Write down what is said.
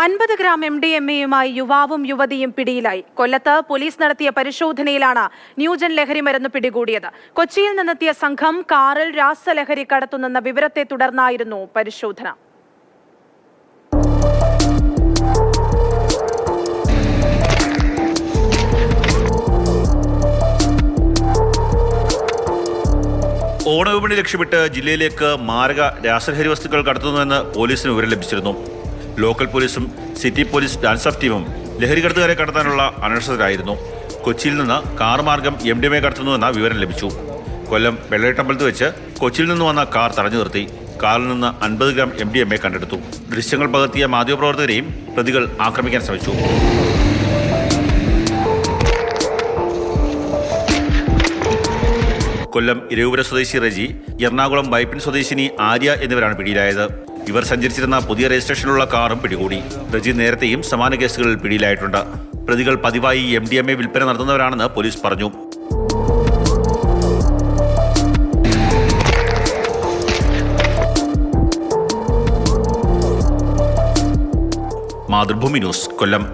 50 gram MDMA-യുമായി യുവാവും യുവതിയും പിടിയിലായി. കൊല്ലത്ത് പോലീസ് നടത്തിയ പരിശോധനയിലാണ് ന്യൂജൻ ലഹരിമരുന്ന് പിടികൂടിയത്. കൊച്ചിയിൽ നിന്നെത്തിയ സംഘം കാറിൽ രാസലഹരി കടത്തുന്നെന്ന വിവരത്തെ തുടർന്നായിരുന്നു പരിശോധന. ഓണവിപണി ലക്ഷ്യമിട്ട് ജില്ലയിലേക്ക് മാരക രാസലഹരി വസ്തുക്കൾ കടത്തുന്നുവെന്ന് പോലീസിന് വിവരം ലഭിച്ചിരുന്നു. ലോക്കൽ പോലീസും സിറ്റി പോലീസ് ഡാൻസ് ഓഫ് ടീമും ലഹരി കടത്തുകാരെ കടത്താനുള്ള അന്വേഷണത്തിലായിരുന്നു. കൊച്ചിയിൽ നിന്ന് കാർ മാർഗം MDMA കടത്തുന്നുവെന്ന വിവരം ലഭിച്ചു. കൊല്ലം വെള്ളയിട്ടമ്പലത്ത് വെച്ച് കൊച്ചിയിൽ നിന്ന് വന്ന കാർ തടഞ്ഞു നിർത്തി. കാറിൽ നിന്ന് 50 ഗ്രാം MDMA കണ്ടെടുത്തു. ദൃശ്യങ്ങൾ പകർത്തിയ മാധ്യമപ്രവർത്തകരെയും പ്രതികൾ ആക്രമിക്കാൻ ശ്രമിച്ചു. കൊല്ലം ഇരവുപുര സ്വദേശി റജി, എറണാകുളം വൈപ്പിൻ സ്വദേശിനി ആര്യ എന്നിവരാണ് പിടിയിലായത്. ഇവർ സഞ്ചരിച്ചിരുന്ന പുതിയ രജിസ്ട്രേഷനുള്ള കാറും പിടികൂടി. റജി നേരത്തെയും സമാന കേസുകളിൽ പിടിയിലായിട്ടുണ്ട്. പ്രതികൾ പതിവായി MDMA വിൽപ്പന നടത്തുന്നവരാണെന്ന് പോലീസ് പറഞ്ഞു. മാതൃഭൂമി ന്യൂസ്, കൊല്ലം.